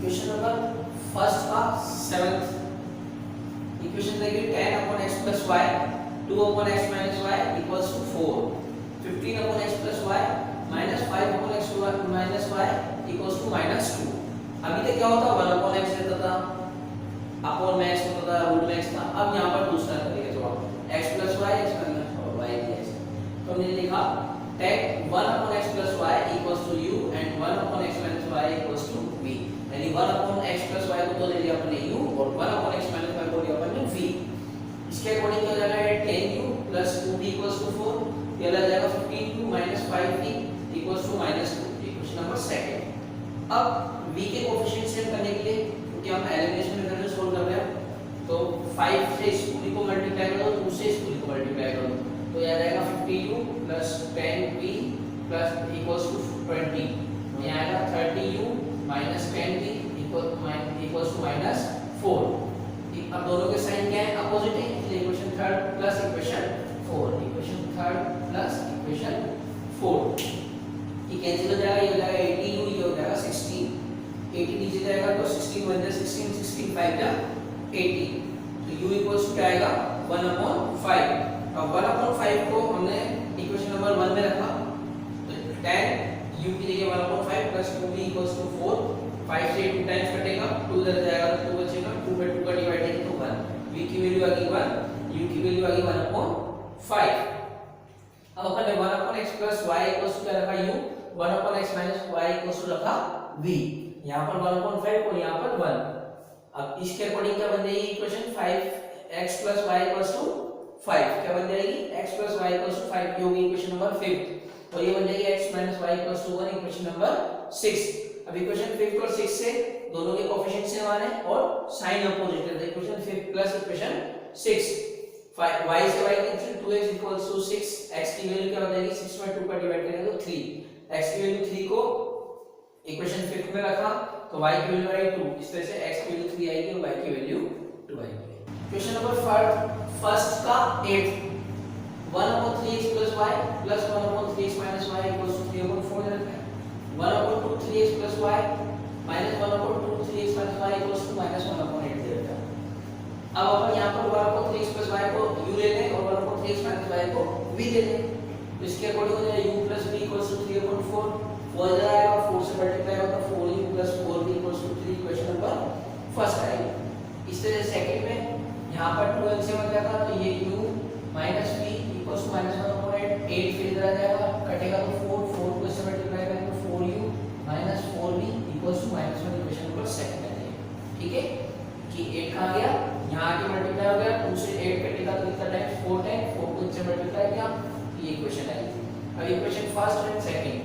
Equation number first का 7th equation देखिए 10 upon x plus y 2 upon x minus y equals to 4 15 upon x plus y minus 5 upon x minus y equals to minus 2 अभी तक क्या होता 1 upon x रहता था upon में x होता था root में x था अब यहाँ पर दूसरा करेंगे जवाब x plus y x minus y dx तो हमने लिखा take 1 upon x plus y equals to u and 1 upon x minus y equals to v यानी 1 upon x plus y को तो ले लिया अपने u और 1 upon x minus y को लिया अपने v इसके अकॉर्डिंग क्या जाएगा 10u plus 2v equals to 4 ये आ जाएगा 15u minus 5v equals to minus 2 equation number second अब v के कोएफिशिएंट सेम करने के लिए क्योंकि हम एलिमिनेशन मेथड से सोल्व कर रहे हैं तो 5 से इस पूरी को मल्टीप्लाई करो 2 से इस पूरी को मल्टीप्लाई करो तो ये आ जाएगा 50u plus 10v plus equals to 20 ये आएगा 30u minus 10v equals to minus 4 अब दोनों के साइन क्या है अपोजिट है इसलिए equation third plus equation 4 equation third plus equation 4 ये कैंसिल हो जाएगा ये हो जाएगा 80u ये हो जाएगा 16 80 नीचे जाएगा तो 16 1 16 16 5 जा 80 तो u इक्वल्स टू क्या आएगा 1/5 अब 1/5 को हमने इक्वेशन नंबर 1 में रखा तो tan u की जगह 1/5 प्लस 2v इक्वल्स टू 4 5 से 2 टाइम्स कटेगा 2 इधर जाएगा तो 2 बचेगा 2 by 2 का डिवाइड है तो 1 v की वैल्यू आ गई 1 u की वैल्यू आ गई 1/5 अब अपन ने 1/x plus y equals to क्या रखा u 1/x minus y equals to रखा v यहां पर 1/5 और यहां पर 1 अब इसके अकॉर्डिंग क्या बन जाएगी equation 5x plus y equals to 5 क्या बन जाएगी x plus y equals to 5 ये होगी इक्वेशन नंबर 5 और ये बन जाएगी x minus y equals to 1 equation number 6 अब इक्वेशन 5 और 6 से दोनों के कोएफिशिएंट सेम आ रहे हैं और साइन अपोजिट है इक्वेशन 5 प्लस इक्वेशन 6 y से y cancel 2x equals to 6 x की वैल्यू क्या हो जाएगी 6 में 2 का डिवाइड करेंगे तो 3 x की वैल्यू 3 को इक्वेशन 5 में रखा तो y की वैल्यू आई 2 इस तरह से x की वैल्यू 3 आएगी और y की वैल्यू 2 आएगी क्वेश्चन नंबर फर्स्ट का 8 1/3x y 1/3x y 3/4 रखा है 1/2 3x plus y minus 1/2 3x minus y equals to minus 1/8 दे रखा है अब अपन यहाँ पर 1/3x plus y को u ले लें और 1/3x minus y को v ले लें तो इसके अकॉर्डिंग हो जाएगा u plus v equals to 3/4 4 जाएगा 4 से मल्टीप्लाई होगा 4u plus 4v equals to 3 equation number first आएगी इस तरह से सेकंड में यहाँ पर 2 से मत जाता तो ये u minus v equals to minus 1/8 8 फिर इधर आ जाएगा कटेगा तो 4 4 को इससे मल्टीप्लाई करेंगे तो 4u minus 4v equals to minus 1 equation number second आ जाएगी ठीक है कि 8 कहां गया यहां आके मल्टीप्लाई हो गया 2 से 8 कटेगा तो कितना टाइम 4 टाइम 4 को इससे मल्टीप्लाई किया ये इक्वेशन आएगी अब इक्वेशन फर्स्ट एंड सेकंड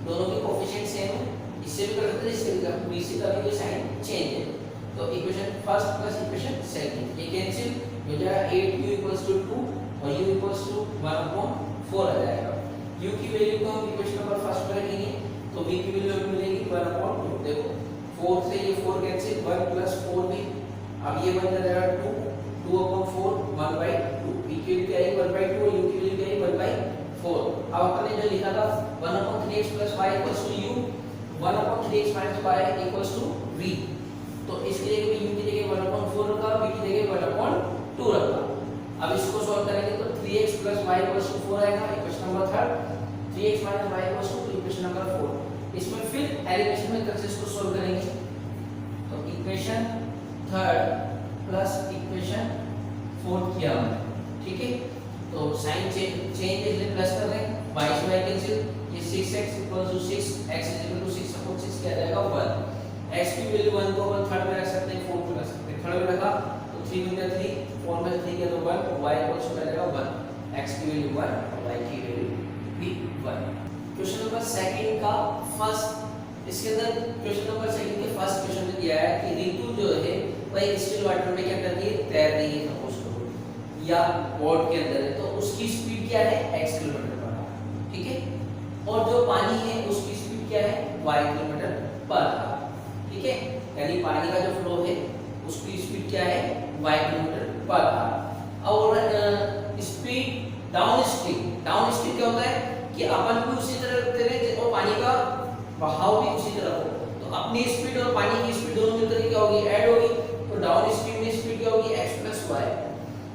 दोनों के कोएफिशिएंट सेम है इससे भी कर सकते हैं इससे भी कर सकते हैं इससे का भी साइन चेंज है तो equation first plus equation second ये कैंसिल हो जाएगा 8u equals to 2 और u equals to 1/4 आ जाएगा u की वैल्यू को हम इक्वेशन नंबर फर्स्ट में रखेंगे तो v की वैल्यू हमें मिलेगी 1/2 देखो 4 से ये 4 कैंसिल 1 plus 4v अब ये बन जाएगा 2 2/4 1/2 v की वैल्यू क्या आएगी 1/2 और u की वैल्यू क्या आएगी 1/4 अब अपन ने जो लिखा था 1/3x plus y equals to u 1/3x minus y equals to v तो इसके लिए u की जगह 1/4 रखा v की जगह 1/2 रखा अब इसको सॉल्व करेंगे तो 3x plus y equals to 4 आएगा equation number third 3x minus y equals to equation number 4 इसमें फिर एलिमिनेशन में करके इसको सॉल्व करेंगे तो equation third plus equation fourth किया हमने ठीक है तो साइन चेंज इसलिए प्लस कर रहे हैं y से y कैंसिल ये 6x 6 x 6/6 क्या आ जाएगा 1 x की वैल्यू 1 को अपन थर्ड में रख सकते हैं 4 को रख सकते हैं थर्ड में रखा तो 3 * 3 4 में 3 के तो 1 y इक्वल्स टू आ जाएगा 1 x की वैल्यू 1 और y की वैल्यू भी 1 क्वेश्चन नंबर सेकंड का फर्स्ट इसके अंदर क्वेश्चन नंबर सेकंड के फर्स्ट क्वेश्चन में दिया है कि ऋतु जो है वह स्टिल वाटर में क्या कर रही है तैर रही है सपोज करो या बोट के अंदर है तो उसकी स्पीड क्या है x किलोमीटर पर आवर ठीक है और जो पानी है उसकी स्पीड क्या है y किलोमीटर पर आवर ठीक है यानी पानी का जो फ्लो है उसकी स्पीड क्या है y किलोमीटर पर आवर और स्पीड डाउन स्ट्रीम क्या होता है कि अपन भी उसी तरह रखते रहे और पानी का बहाव भी उसी तरह हो, तो अपनी स्पीड और पानी की स्पीड दोनों मिलकर क्या होगी, ऐड होगी। तो डाउन स्ट्रीम में स्पीड क्या होगी, x प्लस वाई,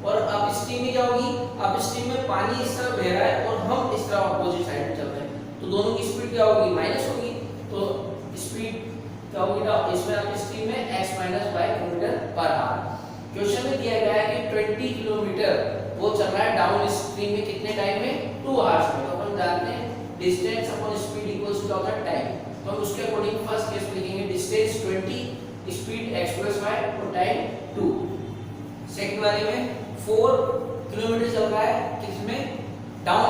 और अप स्ट्रीम में क्या होगी, अप स्ट्रीम में पानी इस तरह बह रहा है और हम इस तरह अपोजिट साइड में चल रहे हैं, तो दोनों की स्पीड क्या होगी, माइनस होगी। तो स्पीड क्या होगी, इसमें अप स्ट्रीम में x minus Y kilometre per hour. Question में दिया गया है कि 20 किलोमीटर वो चल रहा है डाउन स्ट्रीम में कितने टाइम में, 2 आवर्स में। तो अपन जानते हैं distance upon speed equals to क्या होता है, टाइम। तो हम उसके अकॉर्डिंग फर्स्ट केस में लिखेंगे distance 20, speed x plus y और टाइम 2। सेकंड वाले में 4 किलोमीटर चल रहा है किसमें, डाउन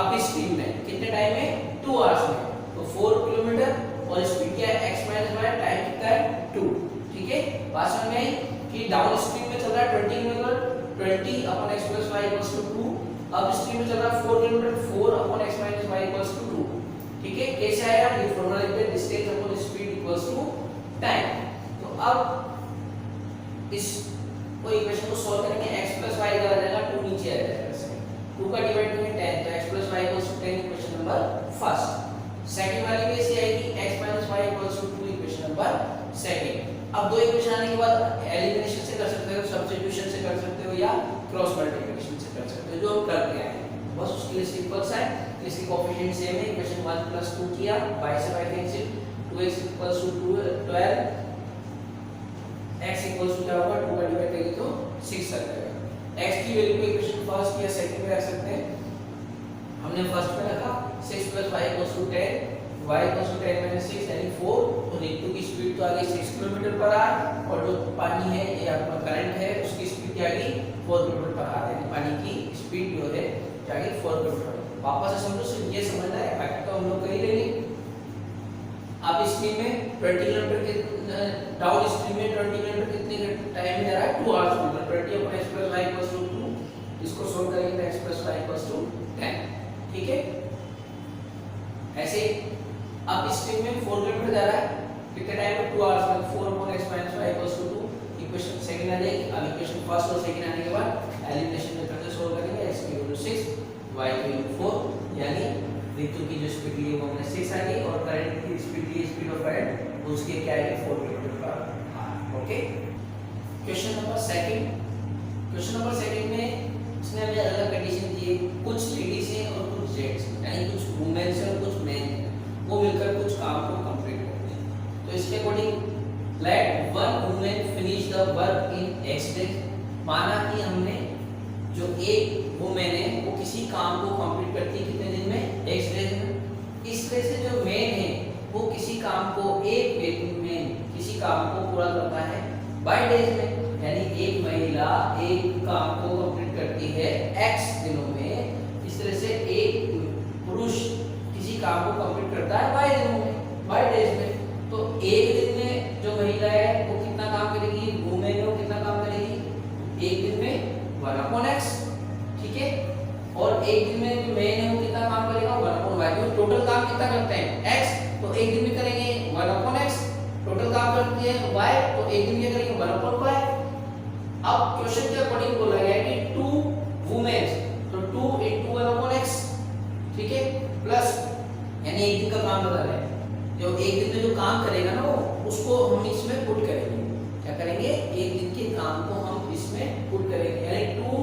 अप स्ट्रीम में कितने टाइम में, 2 आवर्स में। तो 4 किलोमीटर और स्पीड क्या है, x माइनस y, टाइम कितना है 2। ठीक है, बात समझ में आई कि डाउन स्ट्रीम में चल रहा है 20 kilometre, 20 upon x plus y equals to 2। Up stream में चल रहा है 4 kilometre, 4 upon x minus y equals to 2। ठीक है, कैसे आया, ये फॉर्मूला लिखते हैं distance upon speed equals to time. तो अब इस को इक्वेशन को सॉल्व करेंगे, x प्लस y इधर आ जाएगा, 2 नीचे आ जाएगा, 2 का डिवाइड करेंगे 10, तो x plus y equals to 10 equation number first. Second वाली में ऐसे आएगी x minus y equals to 2 equation number second. अब दो इक्वेशन आने के बाद एलिमिनेशन से कर सकते हो, सब्स्टिट्यूशन से कर सकते हो, या क्रॉस मल्टीप्लिकेशन से कर सकते हो, जो हम करते हैं। बस उसके लिए सिंपल सा है, इसके कोएफिशिएंट सेम है, इक्वेशन 1 प्लस 2 किया, y से y cancel, 2x equals to 12, x equals to क्या होगा, 2 का डिवाइड करेंगे तो 6 आ जाएगा। x की वैल्यू को इक्वेशन फर्स्ट या सेकंड में रख सकते हैं, हमने फर्स्ट में रखा 6 plus y equals to 10, y equals to 10 minus 6 यानी 4। तो ऋतु की स्पीड तो आ गई 6 किलोमीटर पर आवर, और जो पानी है ये आपका करंट है उसकी स्पीड क्या आ गई, 4 किलोमीटर पर आवर, यानी पानी की स्पीड जो है क्या आ गई, 4 किलोमीटर। वापस से समझो, सिर्फ ये समझना है, बाकी तो हम लोग कर ही लेंगे। अब स्ट्रीम में 20 किलोमीटर के डाउन स्ट्रीम में 20 किलोमीटर कितने टाइम में जा रहा है, 2 आवर्स में। 20 upon x plus y equals to 2, इसको सोल्व करेंगे तो x plus y equals to 10। ठीक है, ऐसे अब स्ट्रीम में 4 किलोमीटर जा रहा है कितने टाइम में, 2 आवर्स में। 4 upon x minus y equals to 2, equation second आ जाएगी। अब इक्वेशन फर्स्ट और सेकंड आने के बाद एलिमिनेशन मेथड से सोल्व करेंगे, x की वैल्यू 6, y की वैल्यू 4, यानी ऋतु की जो स्पीड ली है वो हमने 6 आ गई, और करंट की स्पीड ली, स्पीड ऑफ करंट उसके क्या आएगी, 4 kilometre per hour. Okay, question number second. Question number second में इसने हमें अलग कंडीशन दी है, कुछ लेडीज हैं और कुछ जेंट्स, यानी कुछ वुमेन हैं और कुछ मेन हैं, वो मिलकर कुछ काम को कंप्लीट करते हैं। तो इसके according let one women finish the work in x days. माना कि हमने जो एक वुमेन है वो किसी काम को कंप्लीट करती है कितने दिन में, x डेज में। इस तरह से जो मेन है वो किसी काम को, एक व्यक्ति में किसी काम को पूरा करता है बाय डेज में, यानी एक महिला एक काम को कंप्लीट करती है x दिनों में। इस तरह से एक पुरुष किसी काम को कंप्लीट करता है बाय दिनों में, बाय डेज में। तो एक दिन में जो महिला है वो कितना काम करेगी, वुमेन वो कितना काम करेगी, एक दिन में 1/x। ठीक है, और एक दिन में जो मेन है वो कितना काम करेगा, 1/y। टोटल काम कितना करते हैं x, तो एक दिन में करेंगे 1/x। टोटल काम करती है y, तो एक दिन में करेंगे 1/y। अब क्वेश्चन के अकॉर्डिंग बोला गया है कि 2 वुमेन, तो 2 * 1/x। ठीक है, प्लस यानी एक दिन का काम बता रहे हैं, जो एक दिन में जो काम करेगा ना वो उसको हम इसमें पुट करेंगे। क्या करेंगे, एक दिन के काम को हम इसमें पुट करेंगे, यानी 2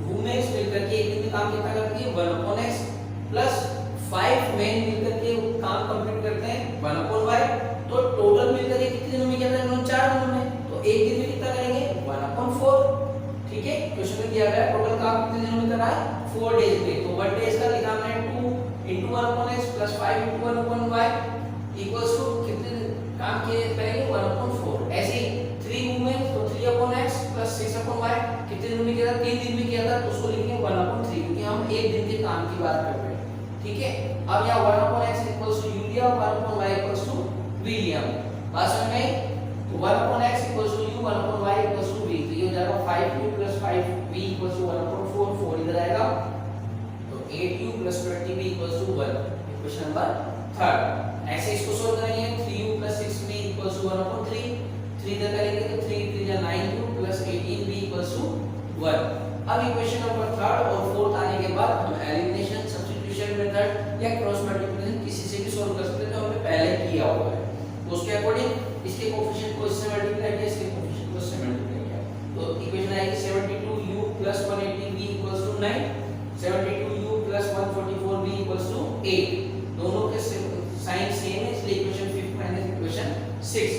वुमेन मिलकर के एक दिन में काम कितना करती है, 1/x, प्लस 5 मेन मिलकर के काम कंप्लीट करते हैं 1/y। तो टोटल मिलकर के कितने दिनों में क्या करेंगे, 4 दिनों में। तो एक दिन में कितना करेंगे, 1/4। ठीक है, क्वेश्चन में दिया गया है टोटल काम कितने दिनों में करना है, 4 डेज में। तो 1 डेज का लिखा हमने 2 * 1/x plus 5 * 1/y equals to कितने काम किए करेंगे, 1/4। ऐसे ही 3 वुमेन, तो 3/x प्लस 6/y कितने दिन में किया था, 3 दिन में किया था, तो उसको लिखेंगे 1/3, क्योंकि हम एक दिन के काम की बात कर रहे हैं। ठीक है, अब यहाँ 1/x इक्वल्स टू यूलिया, 1/y इक्वल्स टू विलियम। बात समझ में, तो 1/x equals to u, 1/y equals to v। तो ये हो जाएगा 5u plus 5v equals to 1/4, 4 इधर आएगा, तो 8u plus 20v equals to 1। Question number third. ऐसे इसको सोल्व करेंगे, 3u plus 6v equals to 1/3। 3 इधर करेंगे तो 3 3 या 9u plus 18v equals to 1। अब इक्वेशन नंबर थर्ड और फोर्थ आने के बाद हम एलिमिनेशन, सब्स्टिट्यूशन मेथड या क्रॉस मल्टीप्लिकेशन किसी से भी सॉल्व कर सकते हैं। किया हुआ है, तो उसके अकॉर्डिंग इसके कोएफिशिएंट को इससे मल्टीप्लाई किया, इसके कोएफिशिएंट को इससे मल्टीप्लाई किया, तो इक्वेशन आएगी 72u + 180v = 9, 72u + 144v = 8। दोनों के साइन सेम है, इसलिए equation 5 minus equation 6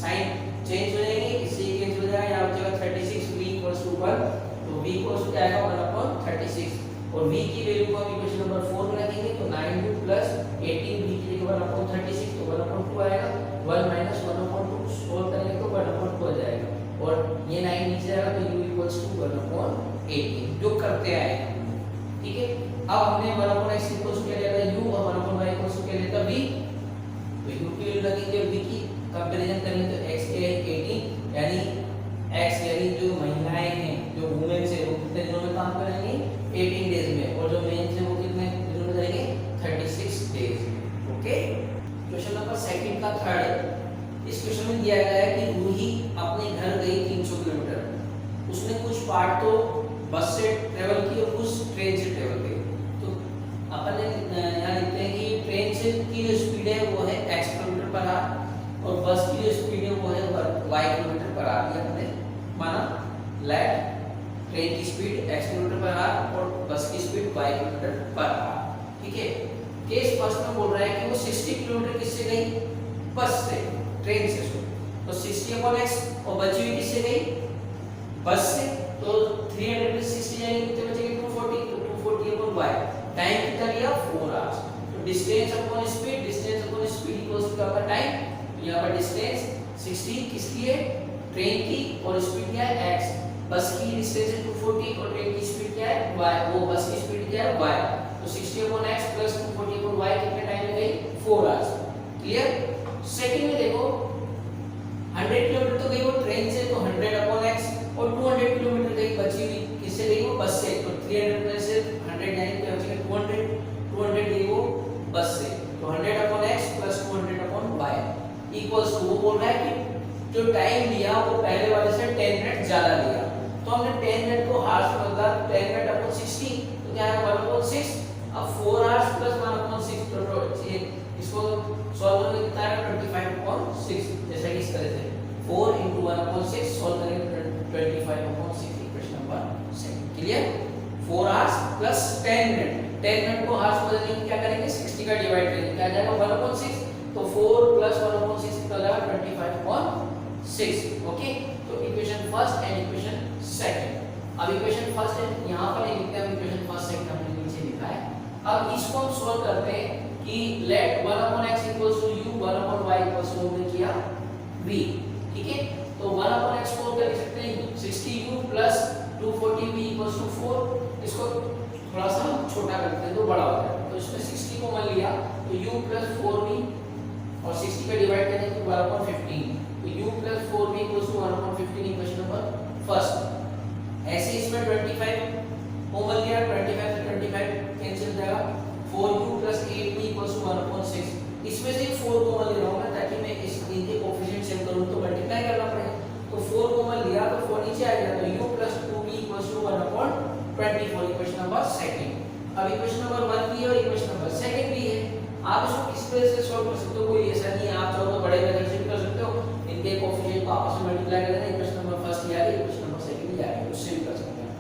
sign change हो जाएंगे, इससे कैंसिल हो जाएगा, यहाँ बचेगा 36v = 1, तो v = क्या आएगा 1/36, और v की वैल्यू को हम इक्वेशन नंबर 4 में रखेंगे, तो 9u + 18v की जगह 1/36, तो 1/2 आएगा, 1 - 1/2 सोल्व करेंगे तो 1/2 आ जाएगा, और ये 9 नीचे आएगा, तो u = 1/18 जो करते आए, ठीक है। अब हमने 1/x = क्या लिया था u, और 1/y = क्या लिया था v, तो u की वैल्यू लगेंगे, v की कंपैरिजन करेंगे तो x के 18, यानी x यानी जो महिलाएं हैं, जो वुमेन्स है, वो कितने दिनों में काम करेंगे 18 डेज में, और जो मेंस है वो कितने दिनों में करेंगे 36 डेज में। ओके, क्वेश्चन नंबर सेकंड का थर्ड है। इस क्वेश्चन में दिया गया है कि रूही अपने घर गई 300 किलोमीटर, उसने कुछ पार्ट तो बस से ट्रेवल की और कुछ ट्रेन से ट्रेवल की, तो अपन यहाँ लिखते हैं कि ट्रेन से की जो स्पीड है वो है x किलोमीटर/आवर, और बस की जो स्पीड है वो है y किलोमीटर/आवर। ये हमने माना, लेट ट्रेन की स्पीड x किलोमीटर/आवर और बस की स्पीड y किलोमीटर/आवर, ठीक है। केस फर्स्ट में बोल रहा है कि वो 60 किलोमीटर किससे गई, बस से, ट्रेन से, तो 60/x, और बची हुई किससे गई, बस से, तो 300 में 60 जाएंगे, कितने बचेंगे 240, तो 240/y, टाइम कितना लिया 4 आवर्स, तो distance upon speed, distance upon speed equals to आपका टाइम, यहाँ पर डिस्टेंस 60 किसकी है, ट्रेन की, और स्पीड क्या है x, बस की डिस्टेंस है 240 और ट्रेन की स्पीड क्या है y, वो बस की स्पीड क्या है y, तो 60/x + 240/y कितने टाइम में गई 4 आवर्स। क्लियर। सेकंड में देखो 100 किलोमीटर तो गई वो ट्रेन से, तो 100/x, और 200 किलोमीटर गई बची हुई किससे गई वो बस से, तो 300 में से 100 जाएंगे तो बचेगा 200 गई वो बस से, तो 100/x + 200/y इक्वल्स टू, वो बोल रहा है कि जो टाइम लिया वो पहले वाले से 10 मिनट ज्यादा लिया, तो हमने 10 मिनट को हाफ में बदला, 10 मिनट अपॉन 60, तो क्या है 1/6, अब 4 आवर्स + 1/6, तो इसको सॉल्व करने कितना आएगा 25/6, जैसा कि इस तरह से 4 * 1/6 सॉल्व करेंगे 25/6, equation number 2। Clear. 4 hours + 10 minute, 10 minute को हाफ बदलने के क्या करेंगे 60 का डिवाइड करेंगे, क्या आ जाएगा 1/6, तो 4 + 1/6 कितना आ जाएगा 25/6। ओके, तो equation first and equation second. अब इक्वेशन फर्स्ट है, यहां पर ये लिखते हैं, इक्वेशन फर्स्ट सेकंड हमने नीचे लिखा है। अब इसको हम सॉल्व करते हैं कि लेट 1/x = u, 1/y = हमने किया v, ठीक है। तो 1/x को क्या लिख सकते हैं 60u + 240v = 4, इसको थोड़ा सा छोटा करते हैं तो बड़ा हो जाएगा, तो इसमें 60 को मान लिया, तो u + 4v, और 60 का डिवाइड करेंगे तो 1/15, तो u + 4v = 1/15, equation number first. ऐसे इसमें 25 कॉमन लिया, 25 से 25 कैंसिल हो जाएगा, 4u + 8v = 1/6, इसमें से 4 कॉमन ले रहा हूं मैं ताकि मैं इस इनके कोएफिशिएंट सेम करूं, तो मल्टीप्लाई करना पड़ेगा, तो 4 कॉमन लिया तो 4 नीचे आ गया, तो u + 2v = 1/24, equation number second. अब इक्वेशन नंबर 1 भी है और इक्वेशन नंबर सेकंड भी है, आप इसको किस तरह से सॉल्व कर सकते हो, कोई ऐसा नहीं है, आप चाहो तो बड़े मेथड से भी कर सकते हो, इनके कोएफिशिएंट को आपस में मल्टीप्लाई कर देना, इक्वेशन नंबर फर्स्ट ये आ गई, इक्वेशन नंबर सेकंड ये आ गई, उससे भी कर सकते हैं।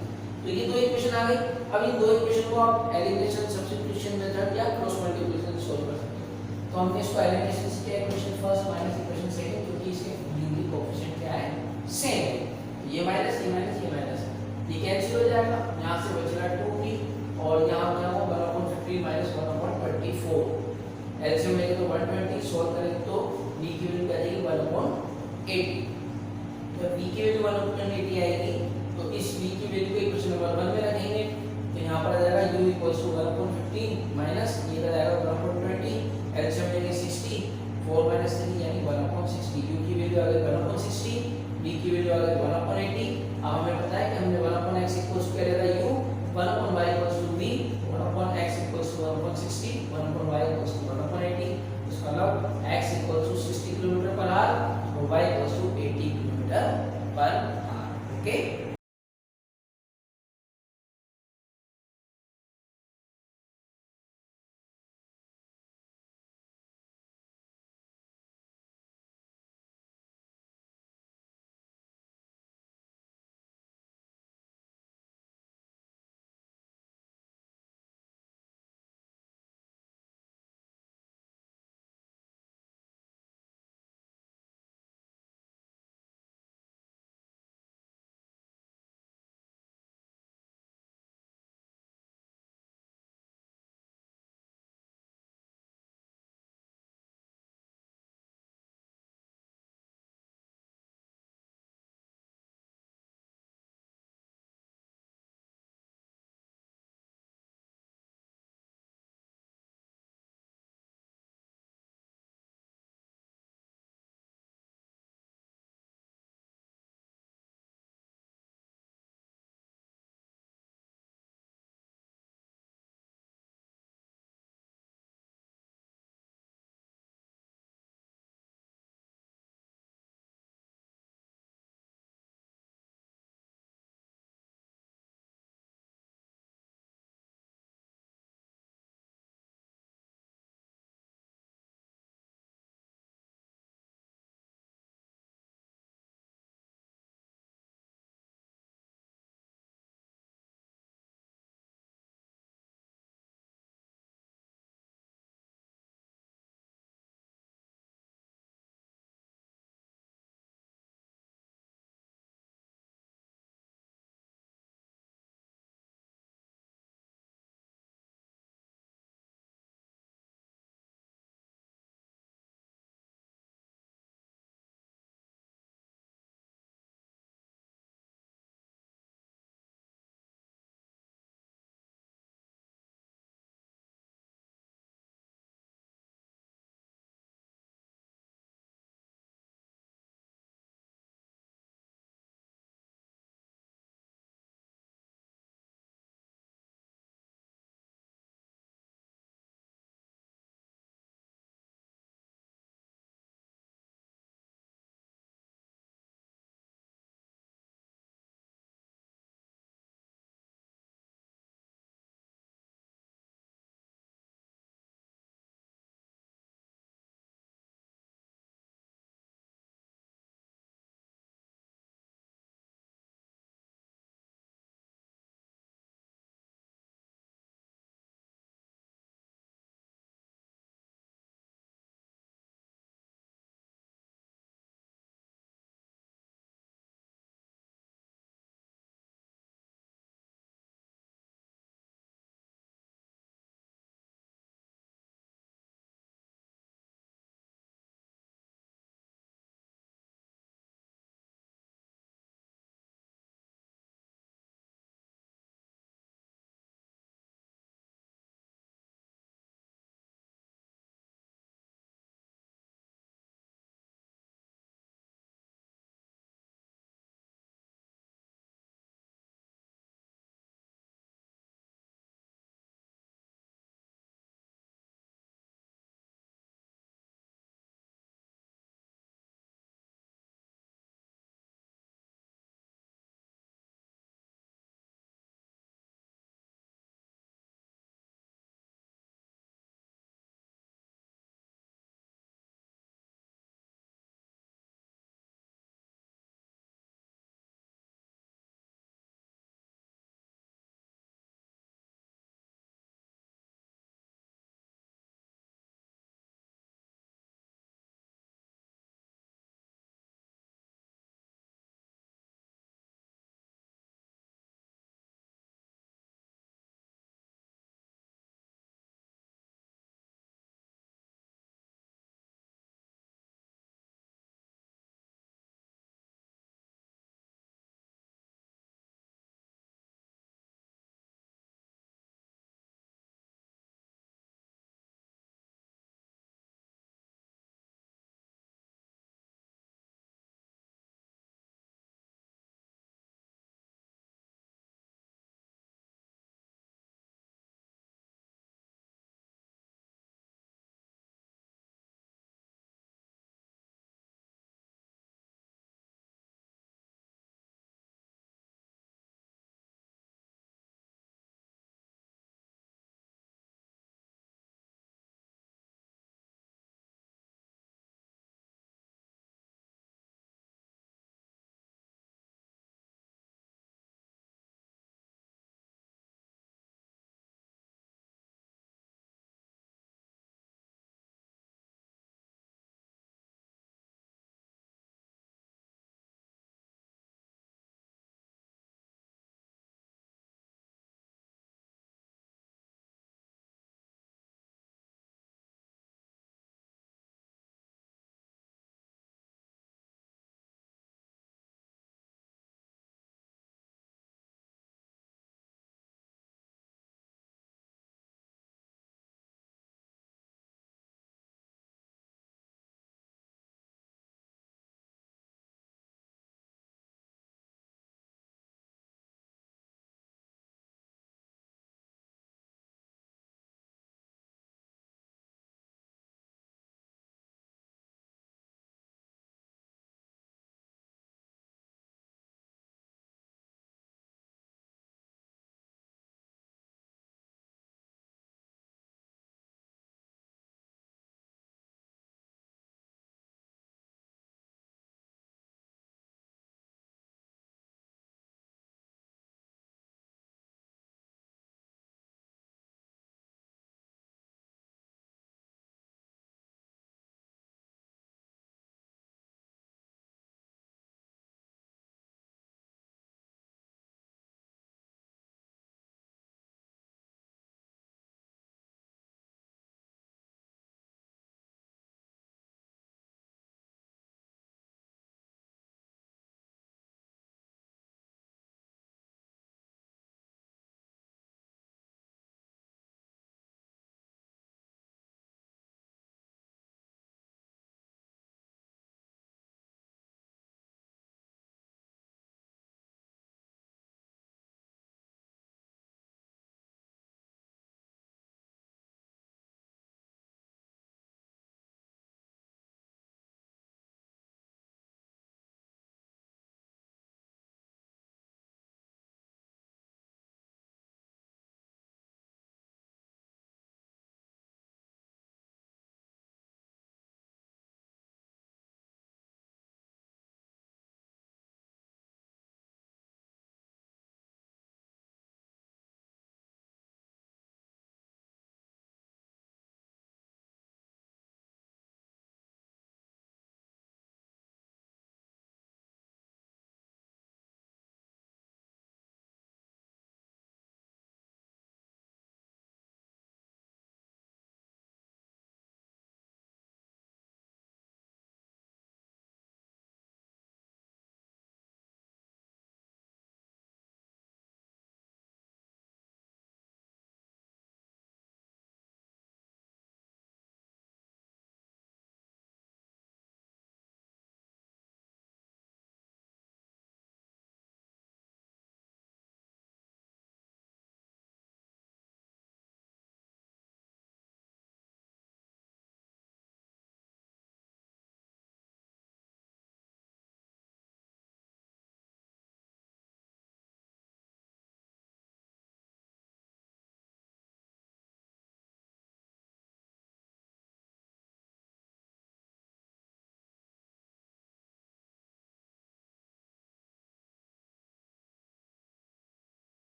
तो ये दो इक्वेशन आ गई। अब इन दो इक्वेशन को आप एलिमिनेशन, सब्स्टिट्यूशन मेथड या क्रॉस मल्टीप्लिकेशन से सॉल्व कर सकते हैं। तो हमने इसको एलिमिनेशन से किया, equation first minus equation second, क्योंकि इसके यूनिट कोएफिशिएंट क्या है सेम है, ये माइनस ये माइनस ये माइनस, ये कैंसिल हो जाएगा, यहां से बचेगा 2v, और यहां क्या होगा 1/15 - 1/24, एलसीएम लेंगे तो 120, सॉल्व करेंगे तो b की वैल्यू क्या आएगी 1/80। जब b की वैल्यू 1/80 आएगी तो इस b की वैल्यू को इक्वेशन नंबर 1 में रखेंगे, तो यहां पर आ जाएगा u = 1/15 माइनस ये आ जाएगा 1/20, एलसीएम लेंगे 60, 4 - 3 यानी 1/60, u की वैल्यू आ गई 1/60, b की वैल्यू आ गई 1/80। अब हमें पता है कि हमने 1/x इक्वल्स क्या लिया था u, 1/y = v, 1/x = 1/60, 1/y = 1/80, इसका मतलब x = 60 km/h और y = 80 km/h। ओके।